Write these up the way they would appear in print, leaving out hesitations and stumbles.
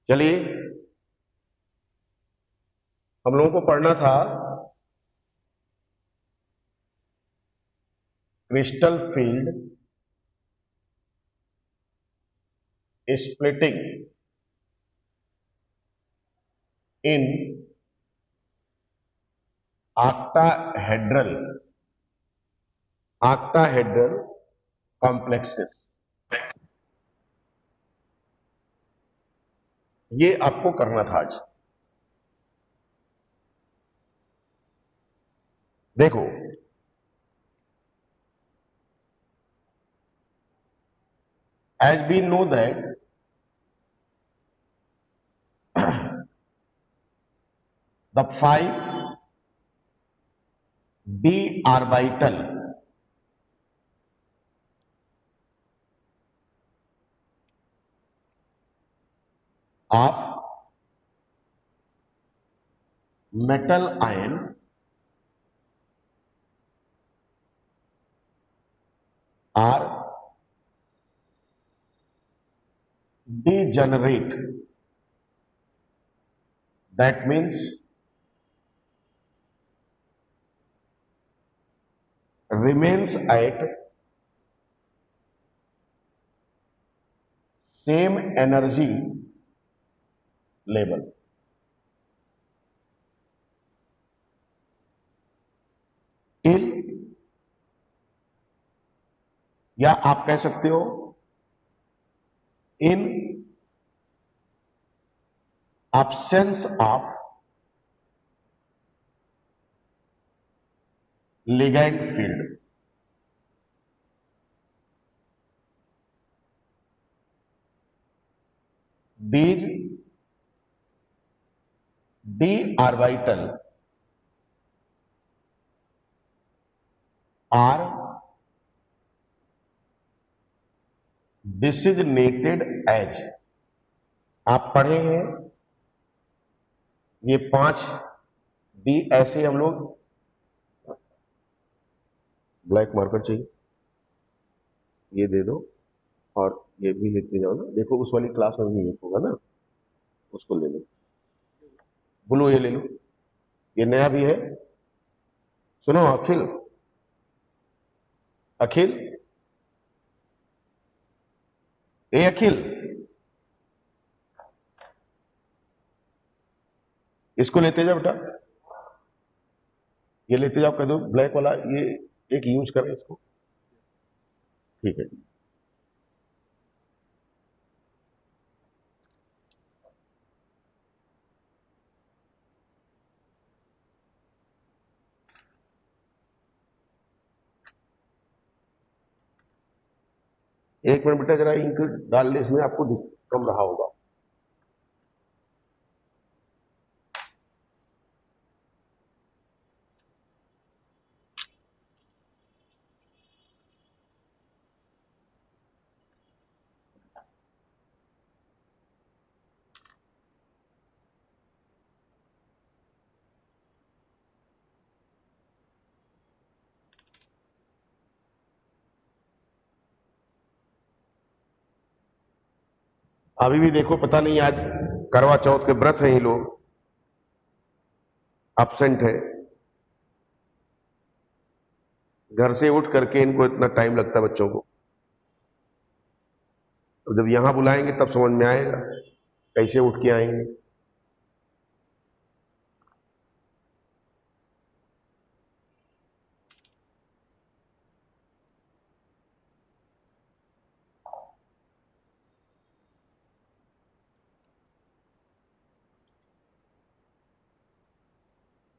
चलिए, हम लोगों को पढ़ना था क्रिस्टल फील्ड स्प्लिटिंग इन octahedral complexes। ये आपको करना था आज। देखो, as we know that the 5d orbital of metal ion are degenerate, that means remains at same energy level till, या आप कह सकते हो in absence of ligand field। These d orbital are designated as, आप पढ़े हैं ये 5 D, ऐसे हम लोग, ब्लैक मार्कर चाहिए, ये दे दो और ये भी लेते जाओ ना। देखो उस वाली क्लास में भी होगा ना, उसको ले लो। ब्लू ये ले लो, ये नया भी है। सुनो अखिल, अखिल, ए अखिल, इसको लेते जाओ बेटा, ये लेते जाओ, कह दो ब्लैक वाला ये एक यूज करें इसको। ठीक है, एक मिनट बेटा, जरा इंक डाल ले इसमें, आपको कम रहा होगा। अभी भी देखो, पता नहीं आज करवा चौथ के व्रत हैं ये लोग, एब्सेंट है। घर से उठ करके इनको इतना टाइम लगता है बच्चों को, तो जब यहां बुलाएंगे तब समझ में आएगा कैसे उठ के आएंगे।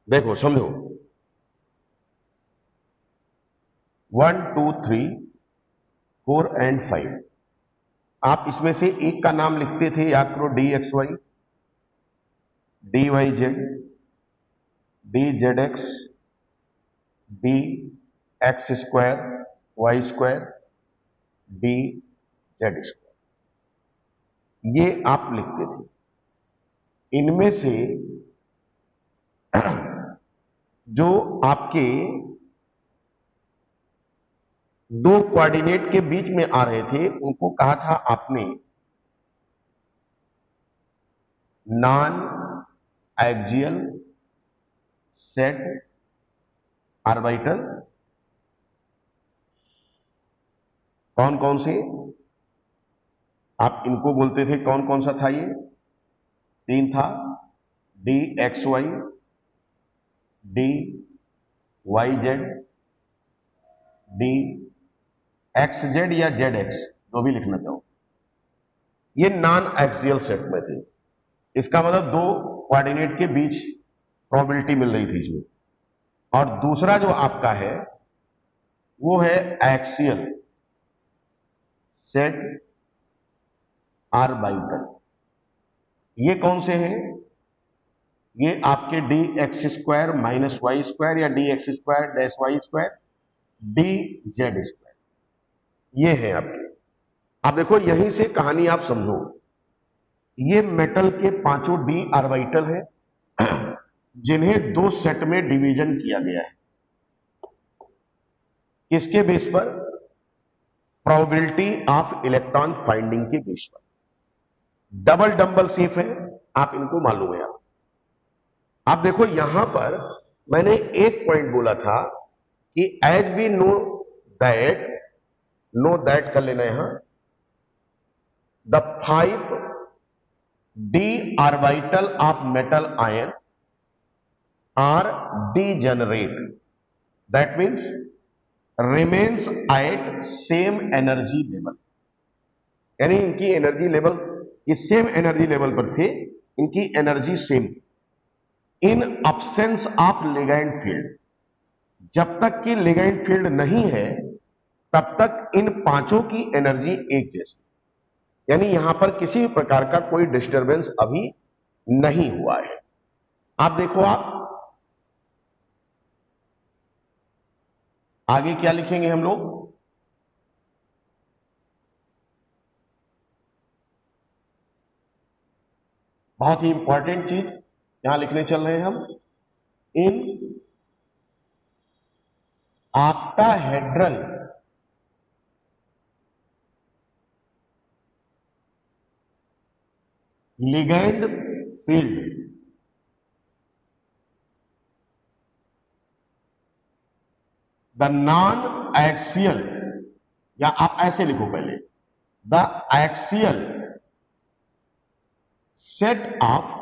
देखो समझो, 1 2 3 4 एंड 5, आप इसमें से एक का नाम लिखते थे, याद करो, D X Y, D Y Z, D Z X, D X square Y square, D Z square, ये आप लिखते थे। इनमें से जो आपके दो कोऑर्डिनेट के बीच में आ रहे थे उनको कहा था आपने नॉन एक्सियल सेट ऑर्बिटल कौन कौन से, आप इनको बोलते थे, कौन कौन सा था ये? तीन था, D X Y, D Y Z, D X Z या जेड एक्स, जो भी लिखना चाहो। ये नॉन एक्सियल सेट में थे। इसका मतलब दो कोऑर्डिनेट के बीच प्रोबेबिलिटी मिल रही थी इसमें। और दूसरा जो आपका है वो है एक्सियल सेट ऑर्बिटल। ये कौन से हैं? ये आपके D X square minus Y square या D X square dash Y square D Z square, ये है आपके। आप देखो यहीं से कहानी आप समझो। ये मेटल के पांचों डी ऑर्बिटल है जिन्हें दो सेट में डिवीजन किया गया है। किसके बेस पर? प्रोबेबिलिटी ऑफ इलेक्ट्रॉन फाइंडिंग के बेस पर। डबल डंबल शेप है, आप इनको मालूम है। आप देखो यहां पर मैंने एक पॉइंट बोला था कि एज वी नो दैट कर लेना यहां, the 5 D orbital of metal ion are degenerate, that means remains at same energy level, यानी इनकी एनर्जी लेवल ये सेम एनर्जी लेवल पर थे, इनकी energy same in absence of ligand field. जब तक कि लिगैंड फील्ड नहीं है तब तक इन पांचों की एनर्जी एक जैसी, यानी यहां पर किसी भी प्रकार का कोई डिस्टरबेंस अभी नहीं हुआ है। आप देखो, आप आगे क्या लिखेंगे हम लोग? बहुत ही इंपॉर्टेंट चीज यहां लिखने चल रहे हैं हम। In octahedral ligand field the non axial, या आप ऐसे लिखो पहले, the axial set of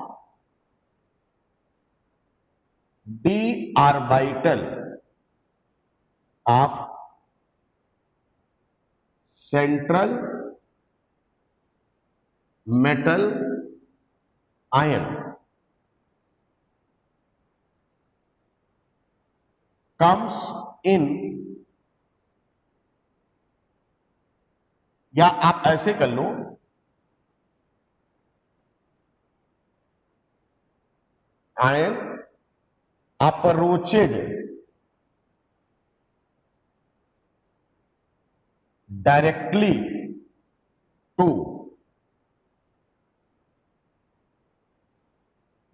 D orbital of central metal ion comes in, या आप ऐसे कर लो, ion approaches directly to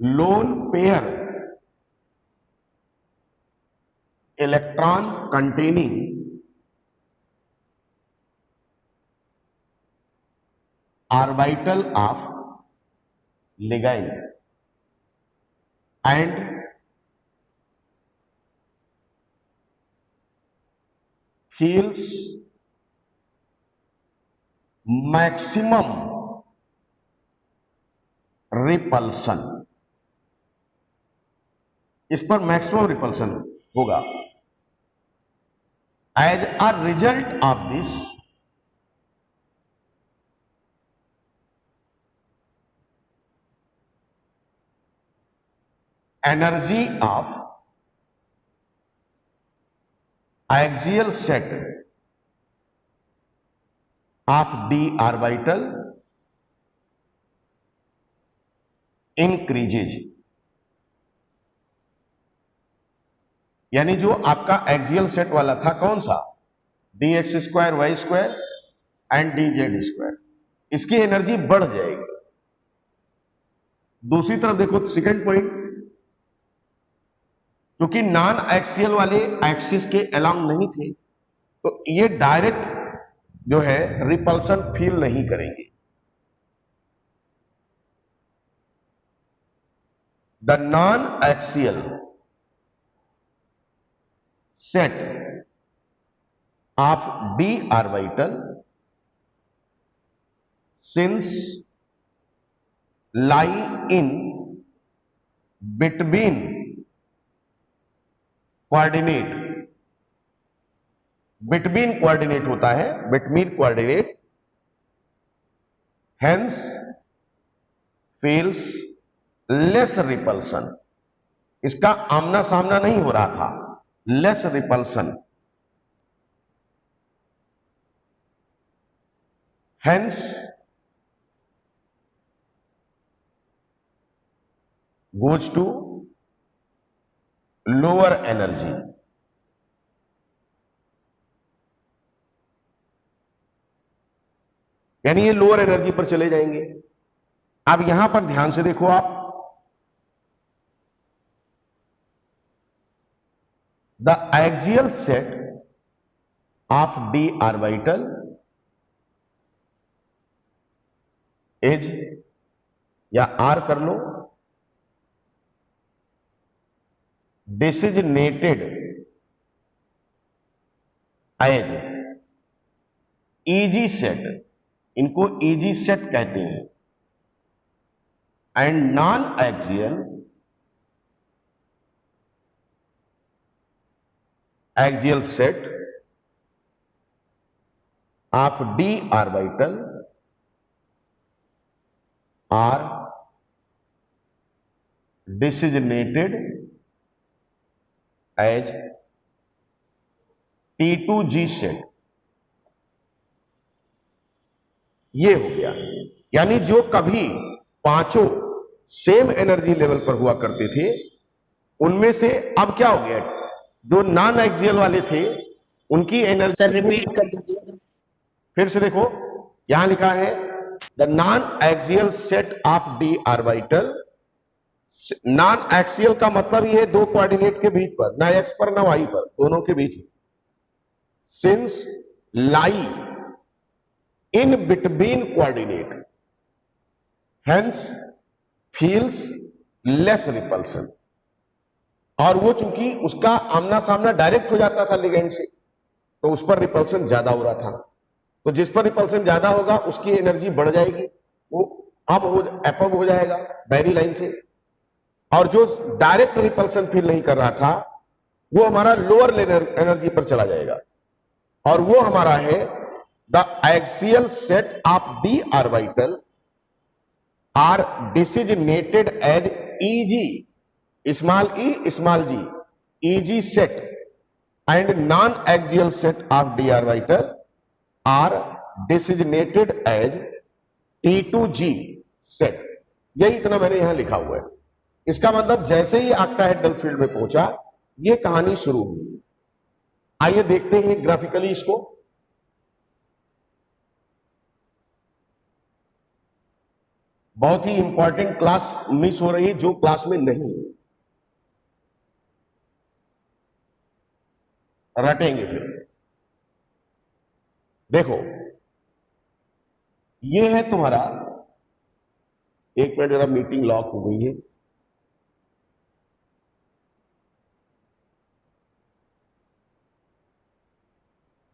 lone pair electron containing orbital of ligand and feels maximum repulsion। इस पर मैक्सिमम रिपल्सन होगा। As a result of this energy of axial set of D orbital increases, यानी जो आपका एक्सियल सेट वाला था कौन सा, D X square Y square and D Z square, इसकी एनर्जी बढ़ जाएगी। दूसरी तरफ देखो सेकंड पॉइंट, क्योंकि नॉन एक्सियल वाले एक्सिस के अलोंग नहीं थे तो ये डायरेक्ट जो है रिपल्सन फील नहीं करेंगे। The non axial set of d orbital since lie in between coordinate, between coordinate होता है, between coordinate, hence feels less repulsion, इसका आमना सामना नहीं हो रहा था, less repulsion, hence goes to lower energy, यानी ये लोअर एनर्जी पर चले जाएंगे। अब यहां पर ध्यान से देखो आप, the axial set of d orbital is, या r कर लो, designated एज ईजी सेट, इनको ईजी सेट कहते हैं, and non axial set of d orbital are designated as T2G set. ये हो गया, यानी जो कभी पांचों सेम एनर्जी लेवल पर हुआ करते थे, उनमें से अब क्या हो गया, जो नॉन एक्सियल वाले थे उनकी एनर्जी, सर रिपीट कर दीजिए। फिर से देखो, यहां लिखा है the non axial set of d orbital, non axial का मतलब ये है दो कोऑर्डिनेट के बीच पर, ना x पर ना y पर, दोनों के बीच, since lie in between coordinate, hence feels less repulsion, और वो चूंकि उसका आमना सामना डायरेक्ट हो जाता था लिगेंड से, तो उस पर रिपल्सन ज्यादा हो रहा था, तो जिस पर रिपल्सन ज्यादा होगा उसकी एनर्जी बढ़ जाएगी, वो अप हो जाएगा बैरी लाइन से, और जो डायरेक्ट रिपल्सन फील नहीं कर रहा था वो हमारा लोअर एनर्जी पर चला जाएगा, और वो हमारा है the axial set of d orbital are designated as eg, small e small g, eg set, and non axial set of d orbital are designated as T2G set. यही इतना मैंने यहां लिखा हुआ है। इसका मतलब जैसे ही ऑक्टाहेड्रल फील्ड में पहुंचा, ये कहानी शुरू हुई। आइए देखते हैं ग्राफिकली इसको। बहुत ही इंपॉर्टेंट क्लास मिस हो रही है जो क्लास में नहीं है, रटेंगे फिर। देखो, ये है तुम्हारा, एक मिनट जरा मीटिंग लॉक हो गई है,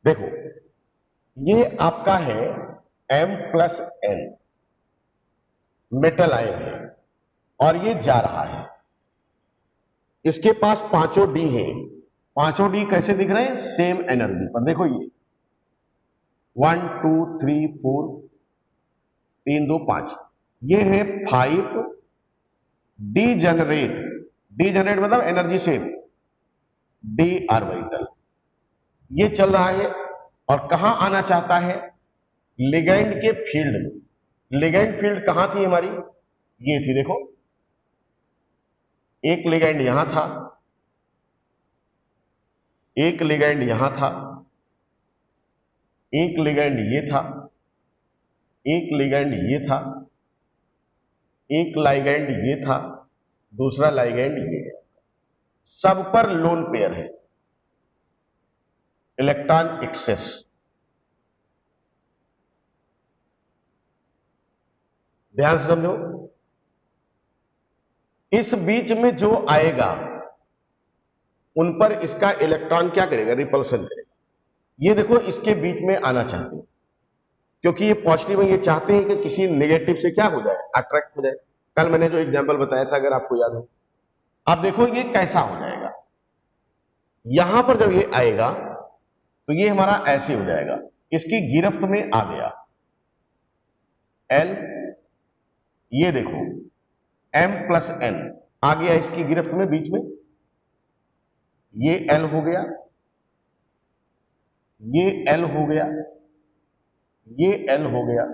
देखो ये आपका है M+N, मेटल आयन है, और ये जा रहा है, इसके पास पांचों डी हैं। पांचों डी कैसे दिख रहे हैं, सेम एनर्जी पर। देखो ये 1 2 3 4 3 2 5, ये है 5 डी जनरेट मतलब एनर्जी सेम d orbital, ये चल रहा है और कहां आना चाहता है, लिगैंड के फील्ड में। लिगैंड फील्ड कहां थी हमारी, ये थी, देखो एक लिगैंड यहां था, एक लिगैंड यहां था, एक लिगैंड ये था, एक लिगैंड ये था, एक लाइगैंड ये था, दूसरा लाइगैंड ये है, सब पर लोन पेयर है, इलेक्ट्रॉन एक्सेस। ध्यान से समझो, इस बीच में जो आएगा उन पर इसका इलेक्ट्रॉन क्या करेगा, रिपल्सन करेगा। ये देखो इसके बीच में आना चाहते हैं, क्योंकि ये पॉजिटिव है, ये चाहते हैं कि किसी नेगेटिव से क्या हो जाए, अट्रैक्ट हो जाए। कल मैंने जो एग्जांपल बताया था, अगर आपको याद हो, आप देखो ये कैसा हो जाएगा। यहां पर जब ये आएगा तो ये हमारा ऐसे हो जाएगा, इसकी गिरफ्त में आ गया एल, ये देखो M+N आ गया इसकी गिरफ्त में, बीच में ये L हो गया, ये L हो गया, ये L हो गया,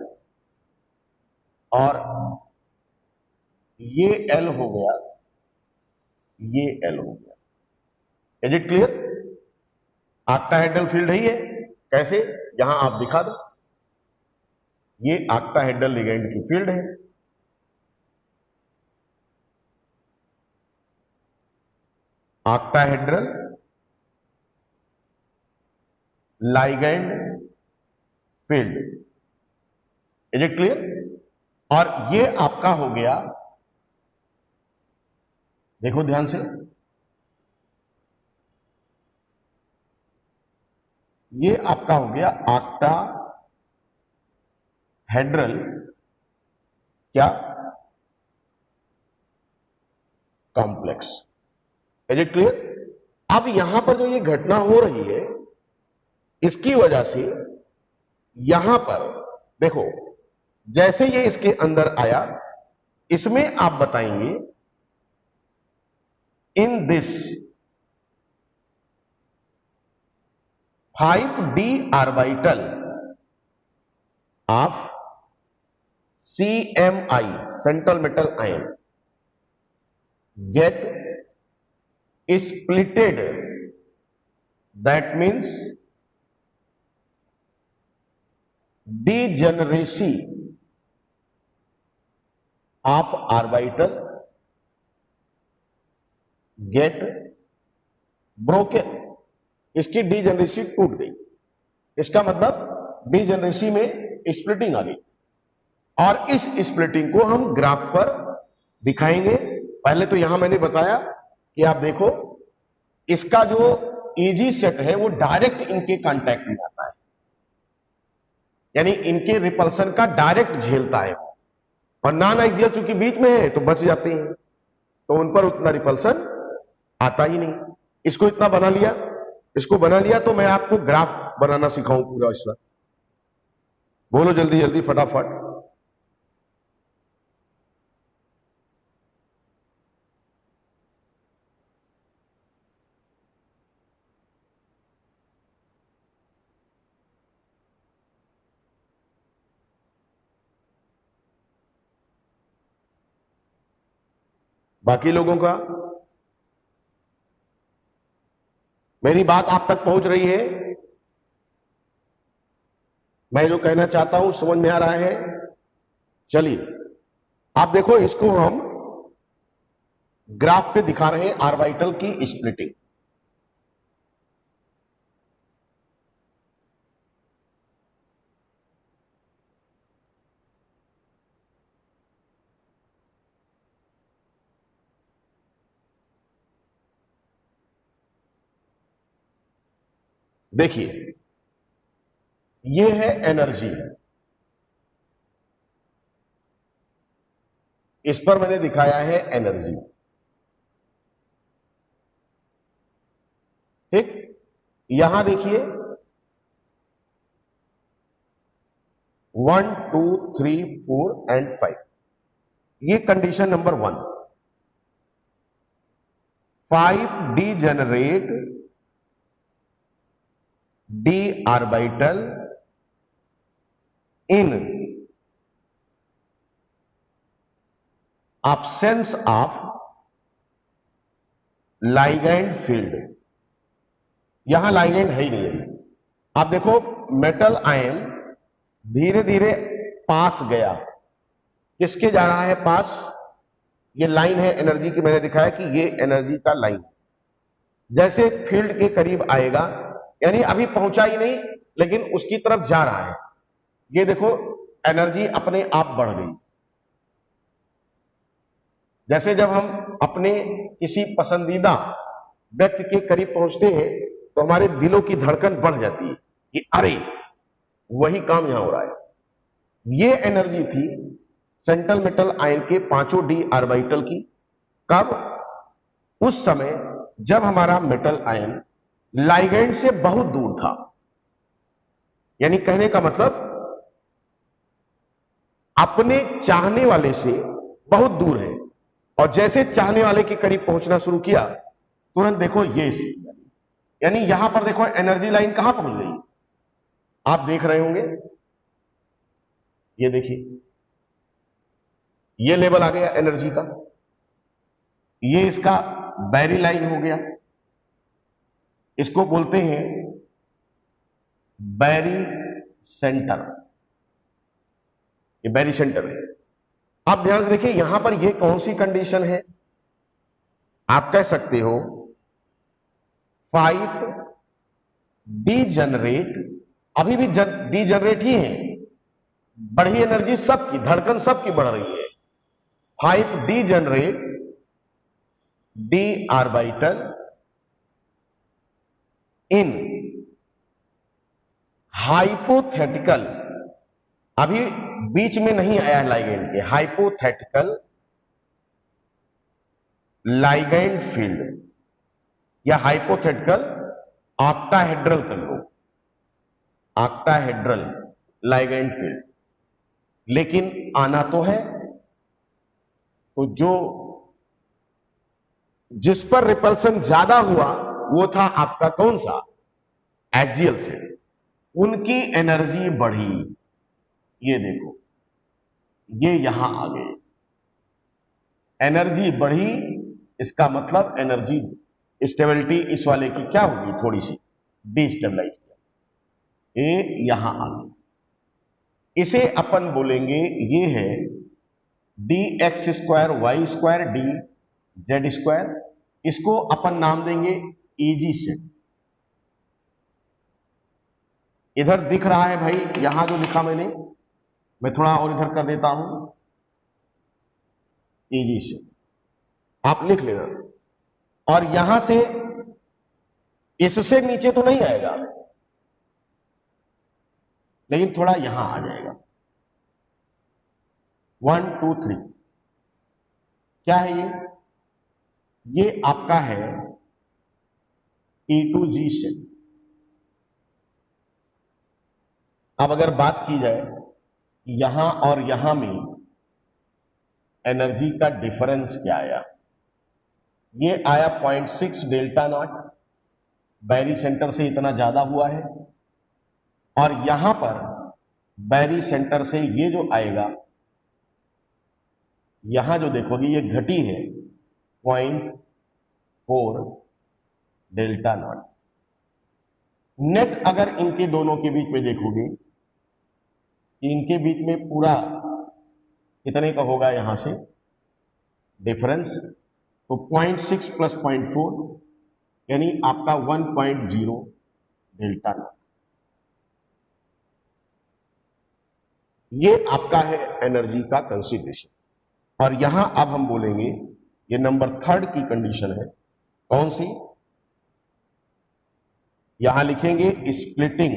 और ये L हो गया, ये L हो गया। Is it clear? Octahedral field है ये। कैसे? यहां आप दिखा दो, ये ऑक्टाहेड्रल लिगैंड की फील्ड है। Octahedral ligand field. Is it clear? और ये आपका हो गया, देखो ध्यान से, ये आपका हो गया ऑक्टाहेड्रल क्या, कॉम्प्लेक्स। Is it clear? अब यहां पर जो ये घटना हो रही है, इसकी वजह से यहां पर देखो, जैसे ये इसके अंदर आया, इसमें आप बताएंगे in this 5d orbital of CMI, central metal ion, get splitted, that means degeneracy of orbital get broken, इसकी डीजेनरेसी टूट गई। इसका मतलब डीजेनरेसी में स्प्लिटिंग आ गई, और इस स्प्लिटिंग को हम ग्राफ पर दिखाएंगे। पहले तो यहां मैंने बताया कि आप देखो, इसका जो ईजी सेट है वो डायरेक्ट इनके कांटेक्ट में आता है, यानी इनके रिपल्सन का डायरेक्ट झेलता है, और नॉन एक्सियल चूंकि बीच में है तो बच जाते हैं, तो उन पर उतना रिपल्सन आता ही नहीं। इसको इतना बना लिया, इसको बना लिया, तो मैं आपको ग्राफ बनाना सिखाऊं पूरा इसका। बोलो जल्दी जल्दी फटाफट। बाकी लोगों का, मेरी बात आप तक पहुंच रही है? मैं जो कहना चाहता हूं समझ में आ रहा है? चलिए आप देखो, इसको हम ग्राफ पे दिखा रहे हैं, ऑर्बिटल की स्प्लिटिंग। देखिए, ये है एनर्जी, इस पर मैंने दिखाया है एनर्जी, ठीक। यहां देखिए 1 2 3 4 एंड 5, ये condition number 1। 5 degenerate d orbital in absence of ligand field। यहां ligand है ही नहीं है। आप देखो मेटल आयन धीरे धीरे पास गया, किसके जा रहा है पास? ये लाइन है एनर्जी की, मैंने दिखाया कि ये एनर्जी का लाइन, जैसे फील्ड के करीब आएगा, यानी अभी पहुंचा ही नहीं लेकिन उसकी तरफ जा रहा है। ये देखो एनर्जी अपने आप बढ़ गई, जैसे जब हम अपने किसी पसंदीदा व्यक्ति के करीब पहुंचते हैं तो हमारे दिलों की धड़कन बढ़ जाती है कि अरे वही काम यहां हो रहा है। ये एनर्जी थी सेंट्रल मेटल आयन के पांचों डी ऑर्बिटल की। कब? उस समय जब हमारा मेटल आयन लाइगैंड से बहुत दूर था। यानी कहने का मतलब अपने चाहने वाले से बहुत दूर है, और जैसे चाहने वाले के करीब पहुंचना शुरू किया तुरंत देखो ये यानी यहां पर देखो एनर्जी लाइन कहां पहुंच गई, आप देख रहे होंगे। ये देखिए ये लेवल आ गया एनर्जी का, ये इसका बैरी लाइन हो गया, इसको बोलते हैं बैरी सेंटर। ये बैरी सेंटर है। आप ध्यान से देखिए यहां पर ये कौन सी कंडीशन है, आप कह सकते हो 5 डीजनरेट, अभी भी डीजनरेट ही है, बढ़ी एनर्जी सबकी, धड़कन सबकी बढ़ रही है। 5 डीजनरेट डी ऑर्बिटल इन हाइपोथेटिकल, अभी बीच में नहीं आया है लाइगैंड के, हाइपोथेटिकल लाइगैंड फील्ड या हाइपोथेटिकल ऑक्टाहेड्रल कर लो, ऑक्टाहेड्रल लाइगैंड फील्ड। लेकिन आना तो है, तो जो जिस पर रिपल्सन ज्यादा हुआ वो था आपका कौन सा, एक्सियल से, उनकी एनर्जी बढ़ी। ये देखो ये यहां आ गए, एनर्जी बढ़ी, इसका मतलब एनर्जी स्टेबिलिटी इस वाले की क्या होगी, थोड़ी सी डिस्टेबलाइज किया, ये यहां आ गई। इसे अपन बोलेंगे ये है D X square Y square D Z square, इसको अपन नाम देंगे इजी से। इधर दिख रहा है भाई, यहां जो लिखा मैंने, मैं थोड़ा और इधर कर देता हूं, इजी से आप लिख लेना। और यहां से इससे नीचे तो नहीं आएगा, लेकिन थोड़ा यहां आ जाएगा। 1 2 3 क्या है ये आपका है E2G से। अब अगर बात की जाए यहां और यहां में एनर्जी का डिफरेंस क्या आया, ये आया 0.6 डेल्टा नॉट, बैरी सेंटर से इतना ज्यादा हुआ है। और यहां पर बैरी सेंटर से ये जो आएगा, यहां जो देखोगे ये घटी है 0.4 डेल्टा नॉट। नेट अगर इनके दोनों के बीच में देखोगे, इनके बीच में पूरा कितने का होगा यहां से डिफरेंस, तो 0.6 प्लस 0.4 यानी आपका 1.0 डेल्टा नॉट। ये आपका है एनर्जी का कंसिडरेशन। और यहां अब हम बोलेंगे ये नंबर 3 की कंडीशन है, कौन सी, यहां लिखेंगे splitting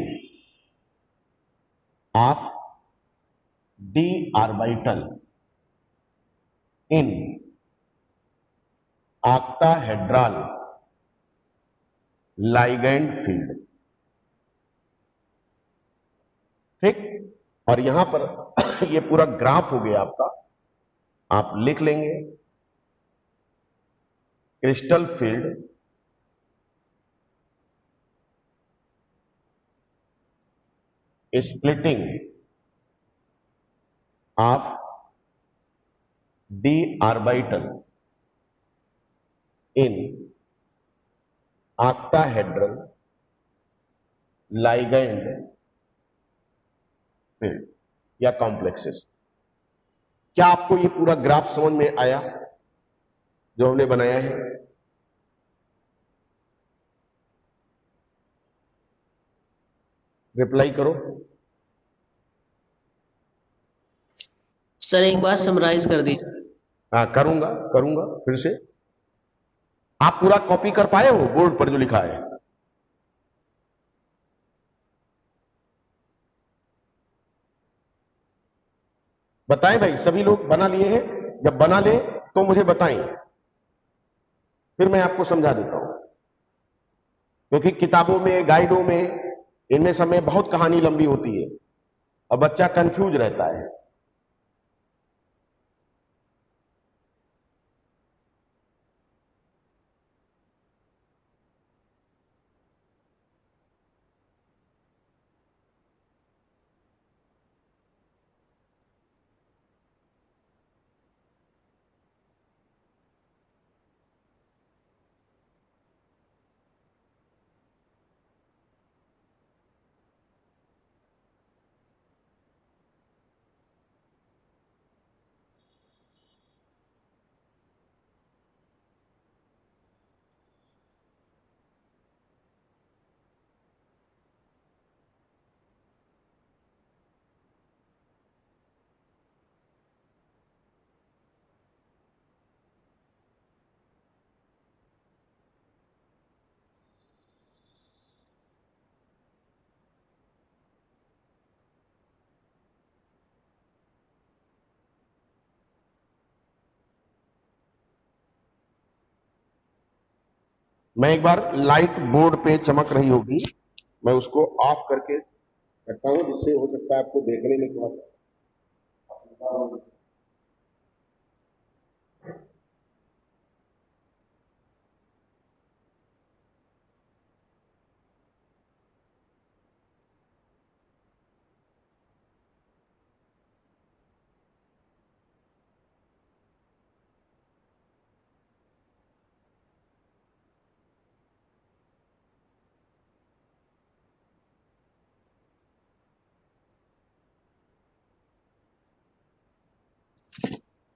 of D orbital in octahedral ligand field. ठीक, और यहां पर ये पूरा ग्राफ हो गया आपका, आप लिख लेंगे crystal field splitting of D orbital in octahedral ligand field या कॉम्प्लेक्सेस। क्या आपको ये पूरा ग्राफ समझ में आया जो हमने बनाया है? रिप्लाई करो। सर एक बार समराइज कर दीजिए। हाँ, करूंगा करूंगा फिर से। आप पूरा कॉपी कर पाए हो बोर्ड पर जो लिखा है? बताएं भाई, सभी लोग बना लिए हैं? जब बना ले तो मुझे बताएं, फिर मैं आपको समझा देता हूं। क्योंकि किताबों में, गाइडों में, इनमें समय बहुत कहानी लंबी होती है और बच्चा कंफ्यूज रहता है। मैं एक बार लाइट बोर्ड पे चमक रही होगी, मैं उसको ऑफ करके रखता हूं, जिससे हो सकता है आपको देखने में थोड़ा सा।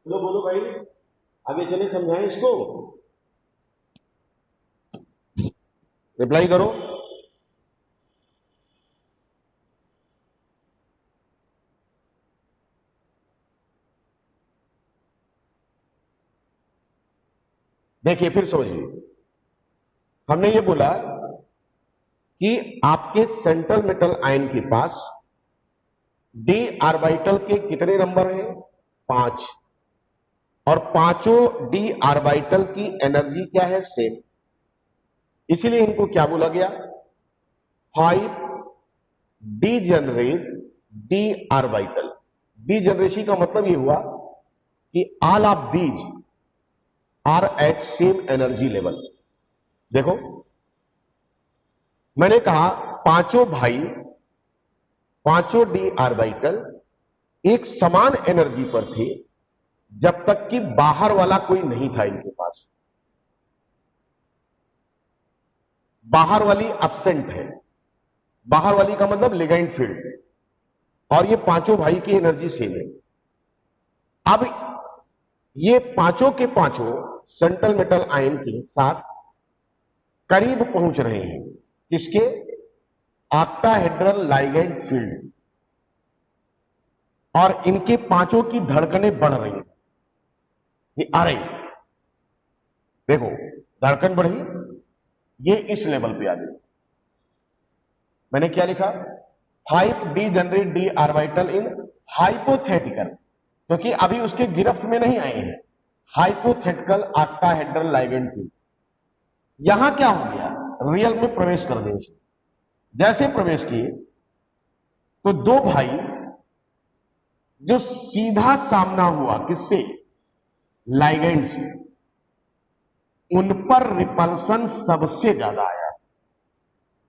बोलो बोलो भाई, आगे चले, समझाएं इसको, रिप्लाई करो। देखिए फिर समझिए, हमने ये बोला कि आपके सेंट्रल मेटल आयन के पास डी आर्बिटल के कितने नंबर हैं? 5। और पांचों डी आर्बिटल की एनर्जी क्या है? सेम। इसीलिए इनको क्या बोला गया? 5 डीजेनरेट डी आर्बिटल। डीजेनरेसी का मतलब ये हुआ कि all of these are at same energy level. देखो, मैंने कहा पांचों भाई, पांचों डी आर्बिटल एक समान एनर्जी पर थे जब तक कि बाहर वाला कोई नहीं था इनके पास। बाहर वाली एब्सेंट है। बाहर वाली का मतलब लिगेंड फील्ड। और ये पांचों भाई की एनर्जी सेम है। अब ये पांचों के पांचों सेंट्रल मेटल आयन के साथ करीब पहुंच रहे हैं। किसके? Octahedral ligand field. और इनके पांचों की धड़कनें बढ़ रही हैं। ये आ रही, देखो धड़कन बढ़ी, ये इस लेवल पे आ गई। मैंने क्या लिखा? 5 डीजेनरेट डी आर्बिटल इन हाइपोथेटिकल, क्योंकि अभी उसके गिरफ्त में नहीं आए हैं। Hypothetical octahedral ligand field. यहां क्या हो गया? रियल में प्रवेश कर दें। जैसे प्रवेश किए तो दो भाई जो सीधा सामना हुआ किससे? लाइगेंड से, उन पर रिपल्सन सबसे ज्यादा आया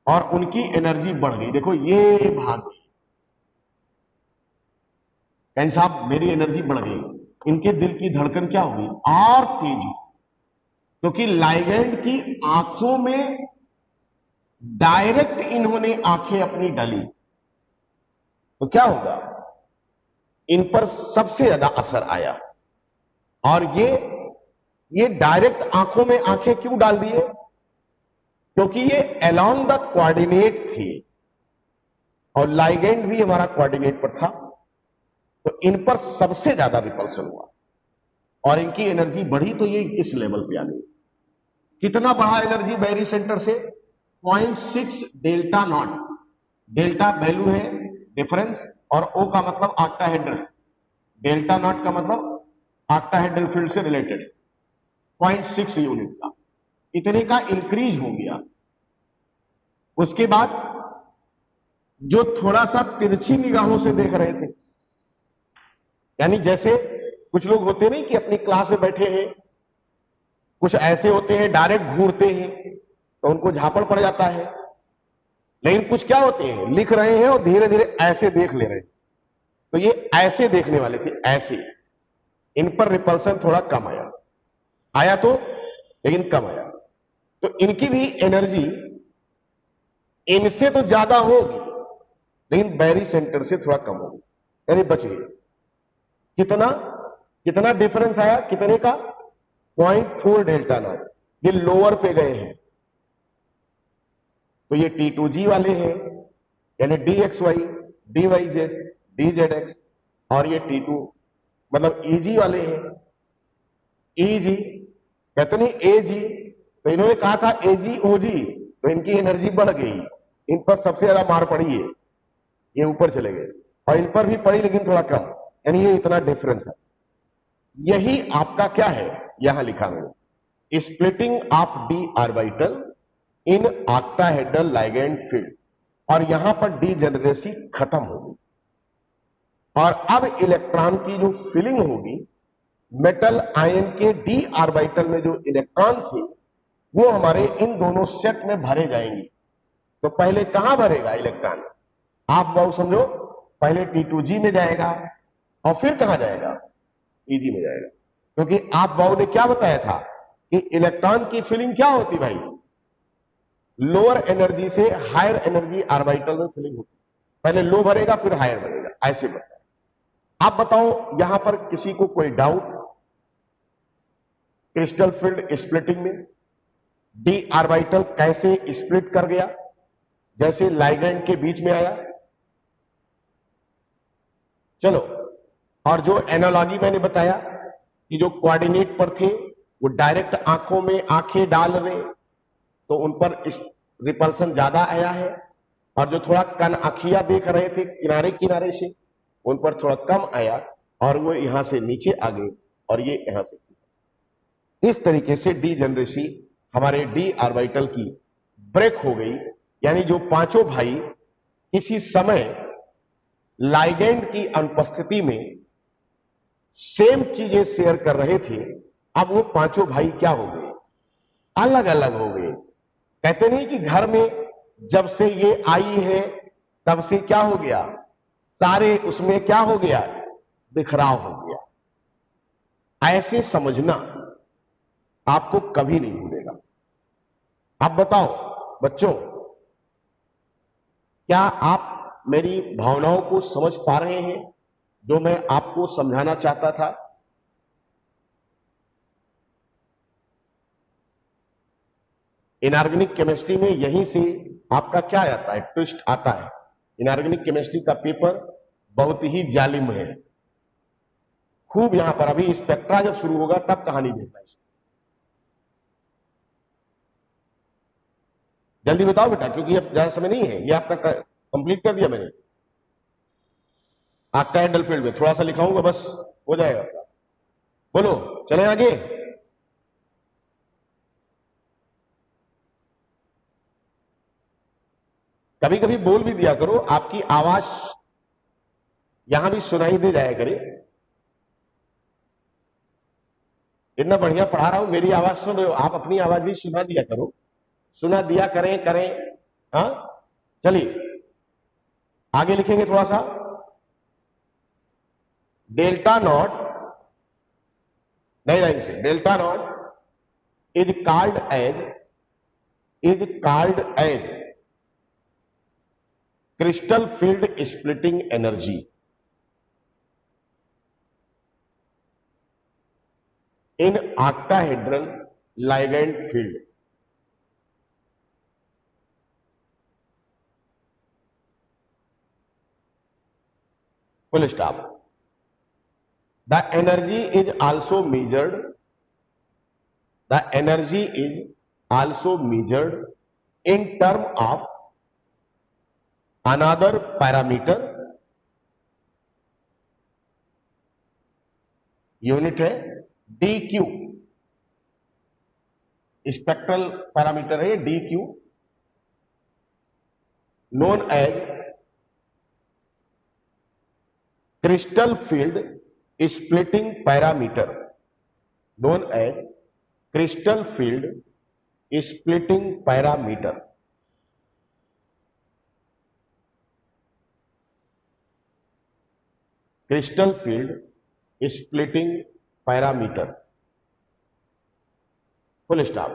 और उनकी एनर्जी बढ़ गई। देखो ये भाग गई, कैन साहब मेरी एनर्जी बढ़ गई, इनके दिल की धड़कन क्या होगी? और तेज हो, क्योंकि लाइगेंड की आंखों में डायरेक्ट इन्होंने आंखें अपनी डाली, तो क्या होगा? इन पर सबसे ज्यादा असर आया। और ये डायरेक्ट आंखों में आंखें क्यों डाल दिए? क्योंकि ये अलोंग द कोऑर्डिनेट थी और लाइगेंड भी हमारा कोऑर्डिनेट पर था, तो इन पर सबसे ज्यादा रिपल्सन हुआ। और इनकी एनर्जी बढ़ी तो ये इस लेवल पे आ गई। कितना बढ़ा एनर्जी बैरी सेंटर से? 0.6 डेल्टा नॉट। डेल्टा वैल्यू है डिफरेंस, और ओ का मतलब ऑक्टाहेड्रल, डेल्टा नॉट का मतलब ऑक्टाहेड्रल फील्ड से रिलेटेड 0.6 यूनिट का, इतने का इंक्रीज हो गया। उसके बाद जो थोड़ा सा तिरछी निगाहों से देख रहे थे, यानी जैसे कुछ लोग होते नहीं कि अपनी क्लास में बैठे हैं, कुछ ऐसे होते हैं डायरेक्ट घूरते हैं तो उनको झापड़ पड़ जाता है, लेकिन कुछ क्या होते हैं लिख रहे हैं और धीरे धीरे ऐसे देख ले रहे हैं, तो ये ऐसे देखने वाले थे, ऐसे। इन पर रिपल्सन थोड़ा कम आया, आया तो लेकिन कम आया, तो इनकी भी एनर्जी इनसे तो ज्यादा होगी लेकिन बैरी सेंटर से थोड़ा कम होगी, यानी बच गई। कितना कितना डिफरेंस आया? कितने का? 0.4 डेल्टा नॉट। ये लोअर पे गए हैं, तो ये T2G वाले हैं, यानी DXY, DYZ, DZX, और ये T2 मतलब EG वाले हैं। EG कहते नहीं AG, तो इन्होंने कहा था AGOG, तो इनकी एनर्जी बढ़ गई, इन पर सबसे ज्यादा मार पड़ी है, ये ऊपर चले गए, और इन पर भी पड़ी लेकिन थोड़ा कम, यानी ये इतना डिफरेंस है। यही आपका क्या है यहां लिखा मैंने, splitting of D orbital in octahedral ligand field, और यहां पर डीजेनरेसी खत्म होगी, और अब इलेक्ट्रॉन की जो फिलिंग होगी, मेटल आयन के डी ऑर्बिटल में जो इलेक्ट्रॉन थे वो हमारे इन दोनों सेट में भरे जाएंगे। तो पहले कहां भरेगा इलेक्ट्रॉन? आप बहुत समझो, पहले T2G में जाएगा और फिर कहां जाएगा? EG में जाएगा, क्योंकि आप बाबू ने क्या बताया था कि इलेक्ट्रॉन की फिलिंग क्या होती भाई? लोअर एनर्जी से हायर एनर्जी ऑर्बिटल में फिलिंग होती, पहले लो भरेगा फिर हायर भरेगा, ऐसे बताया। आप बताओ यहां पर किसी को कोई डाउट? क्रिस्टल फील्ड स्प्लिटिंग में डी ऑर्बिटल कैसे स्प्लिट कर गया, जैसे लाइगैंड के बीच में आया? चलो, और जो एनालॉजी मैंने बताया कि जो कोऑर्डिनेट पर थे वो डायरेक्ट आंखों में आंखें डाल रहे, तो उन पर रिपल्सन ज्यादा आया है, और जो थोड़ा कन अखिया देख रहे थे किनारे किनारे से, उन पर थोड़ा कम आया, और वो यहां से नीचे आ गए और ये यहां से। इस तरीके से डी जनरेसी हमारे डी ऑर्बिटल की ब्रेक हो गई, यानी जो पांचों भाई किसी समय लाइगैंड की अनुपस्थिति में सेम चीजें शेयर कर रहे थे, अब वो पांचों भाई क्या हो गए? अलग अलग हो गए। कहते नहीं कि घर में जब से ये आई है तब से क्या हो गया, सारे उसमें क्या हो गया, बिखराव हो गया। ऐसे समझना आपको कभी नहीं भूलेगा। आप बताओ बच्चों, क्या आप मेरी भावनाओं को समझ पा रहे हैं जो मैं आपको समझाना चाहता था? इनऑर्गेनिक केमिस्ट्री में यहीं से आपका क्या आता है, ट्विस्ट आता है। इनऑर्गेनिक केमिस्ट्री का पेपर बहुत ही जालिम है, खूब यहां पर अभी स्पेक्ट्रा जब शुरू होगा तब कहानी देखना इसकी। जल्दी बताओ बेटा, क्योंकि अब ज्यादा समय नहीं है, ये आपका कंप्लीट कर दिया मैंने। आपका हैंडल फील्ड में थोड़ा सा लिखाऊंगा बस हो जाएगा आपका। बोलो, चले आगे। कभी कभी बोल भी दिया करो, आपकी आवाज यहां भी सुनाई दे जाया करे। इतना बढ़िया पढ़ा रहा हूं, मेरी आवाज सुन रहे हो, आप अपनी आवाज भी सुना दिया करो, सुना दिया करें करें। हाँ, चलिए आगे लिखेंगे थोड़ा सा। डेल्टा नॉट, नई लाइन से, delta naught is called as, is called as crystal field splitting energy in octahedral ligand field. Full stop. The energy is also measured. The energy is also measured in term of another parameter. Unit है DQ, spectral parameter है DQ, known as crystal field splitting parameter, known as crystal field splitting parameter. Crystal field splitting parameter. Full stop.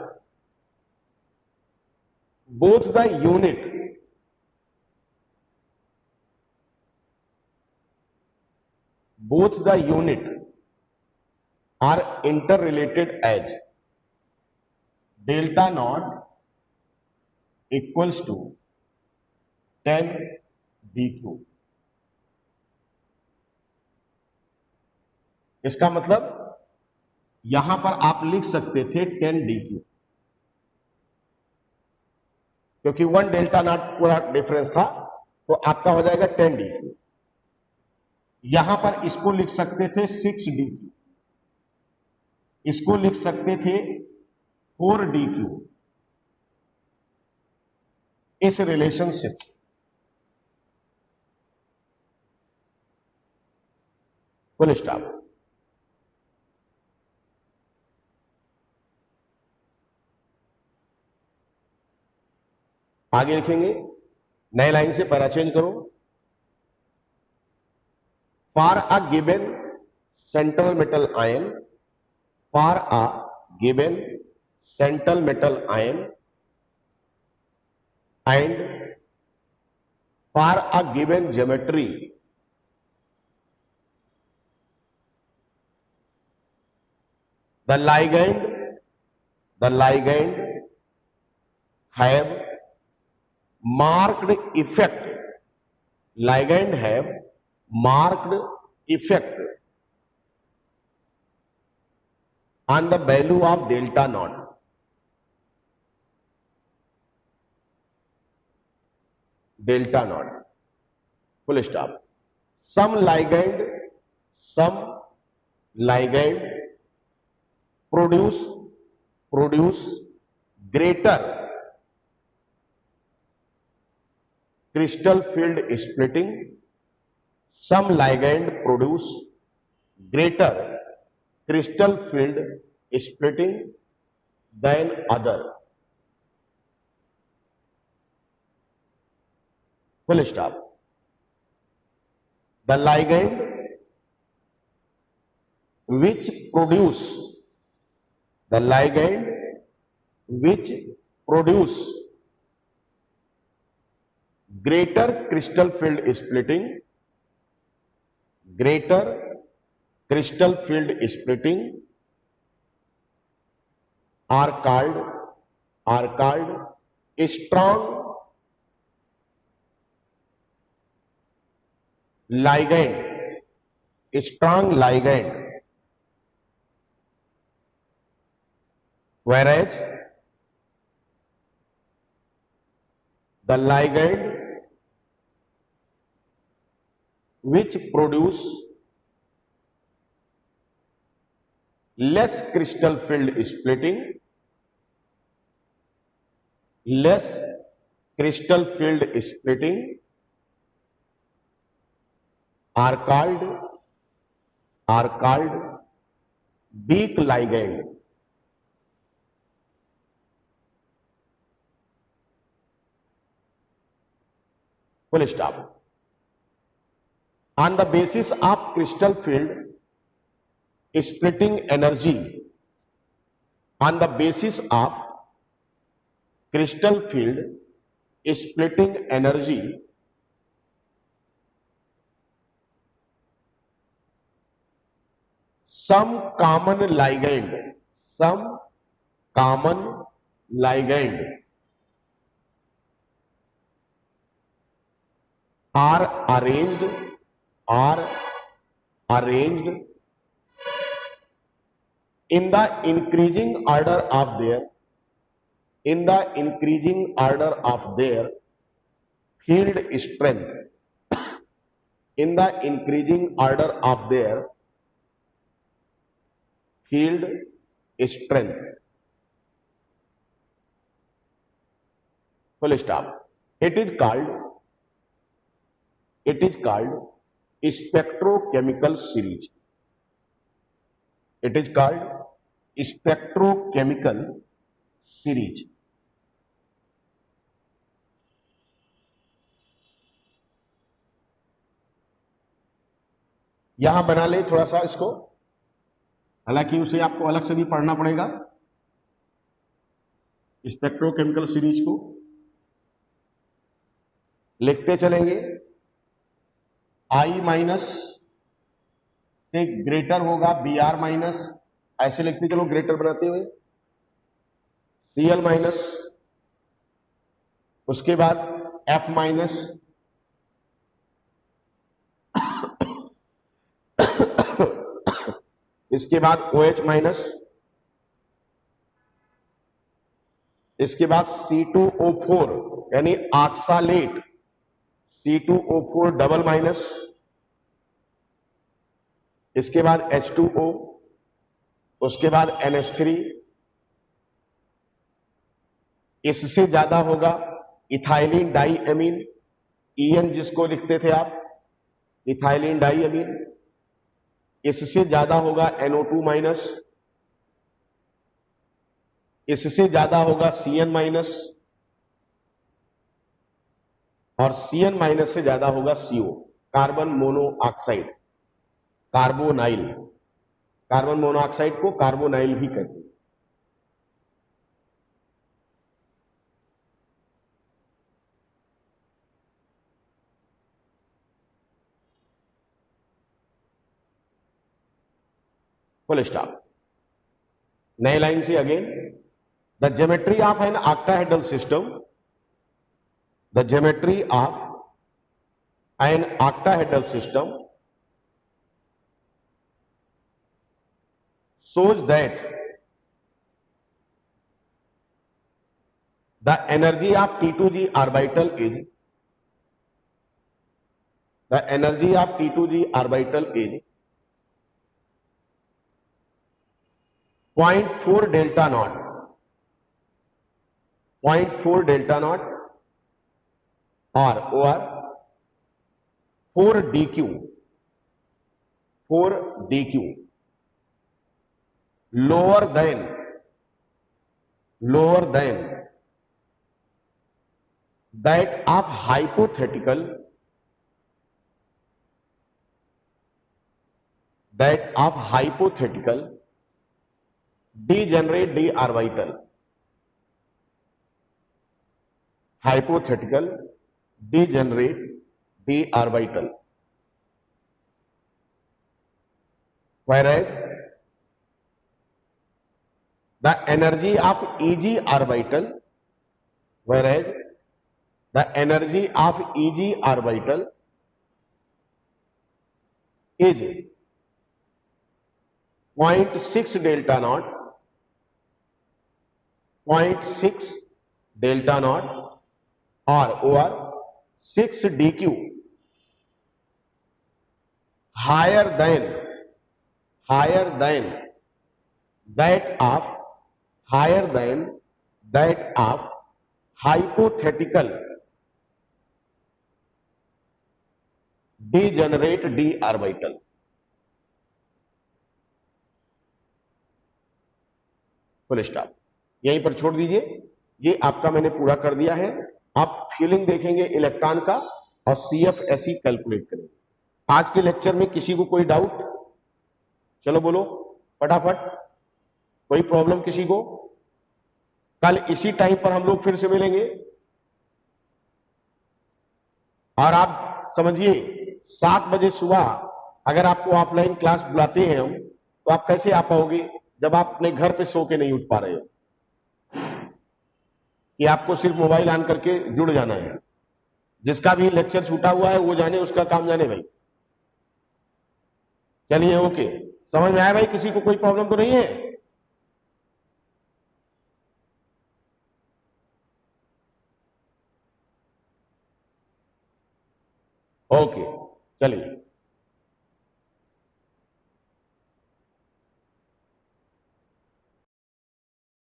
Both the unit are interrelated as delta naught equals to 10 dq. इसका मतलब यहां पर आप लिख सकते थे 10 dq, क्योंकि 1 delta not पूरा डिफरेंस था, तो आपका हो जाएगा 10 dq. यहां पर इसको लिख सकते थे 6 dq, इसको लिख सकते थे 4 dq. इस रिलेशनशिप फुल स्टॉप. आगे लिखेंगे, नए लाइन से पैरा चेंज करो. For a given central metal ion, for a given central metal ion and for a given geometry, the ligand have marked effect. Ligand have marked effect on the value of delta naught. Delta naught. Full stop. Some ligand produce greater crystal field splitting. Some ligand produce greater crystal field splitting than other. Full stop. The ligand which produce greater crystal field splitting are called strong ligand, whereas the ligand which produce less crystal field splitting are called weak ligand. Full stop. On the basis of crystal field splitting energy, on the basis of crystal field splitting energy, some common ligand are arranged in the increasing order of their field strength, in the increasing order of their field strength, full stop. It is called spectrochemical series. It is called spectrochemical series. यहां बना ले थोड़ा सा इसको, हालांकि उसे आपको अलग से भी पढ़ना पड़ेगा स्पेक्ट्रोकेमिकल सीरीज को। लिखते चलेंगे आई माइनस से ग्रेटर होगा बी आर माइनस, ऐसे लिखते चलो ग्रेटर बनाते हुए, सी एल माइनस, उसके बाद एफ माइनस, इसके बाद OH माइनस, इसके बाद C2O4 यानी ऑक्सालेट, C2O4 डबल माइनस, इसके बाद H2O, उसके बाद NH3, इससे ज्यादा होगा इथाइलिन डाई एमीन, EN जिसको लिखते थे आप, इथाइलिन डाई एमीन, इससे ज्यादा होगा NO2 माइनस, इससे ज्यादा होगा CN माइनस, और CN माइनस से ज्यादा होगा CO, carbon monoxide, carbonyl. Carbon monoxide को कार्बोनाइल भी कहते हैं। Full stop. नए लाइन से again, the geometry of an octahedral system, the geometry of an octahedral system shows that the energy of T2G orbital is 0.4 delta naught, 0.4 delta naught or 4 dq, lower than that of hypothetical degenerate d orbital, hypothetical degenerate d orbital, whereas the energy of EG orbital, whereas the energy of EG orbital is 0.6 delta naught, 0.6 delta naught or over 6 dq higher than that of hypothetical degenerate d orbital. Full stop. यहीं पर छोड़ दीजिए, ये आपका मैंने पूरा कर दिया है। आप फीलिंग देखेंगे इलेक्ट्रॉन का और CFSE कैलकुलेट करेंगे। आज के लेक्चर में किसी को कोई डाउट? चलो बोलो फटाफट, कोई प्रॉब्लम किसी को? कल इसी टाइम पर हम लोग फिर से मिलेंगे और आप समझिए 7 बजे सुबह अगर आपको ऑफलाइन क्लास बुलाते हैं हम, तो आप कैसे आ पाओगे जब आप अपने घर पे सो के नहीं उठ पा रहे हो? कि आपको सिर्फ मोबाइल ऑन करके जुड़ जाना है। जिसका भी लेक्चर छूटा हुआ है वो जाने, उसका काम जाने भाई। चलिए ओके, समझ में आया भाई? किसी को कोई प्रॉब्लम तो नहीं है? ओके, चलिए।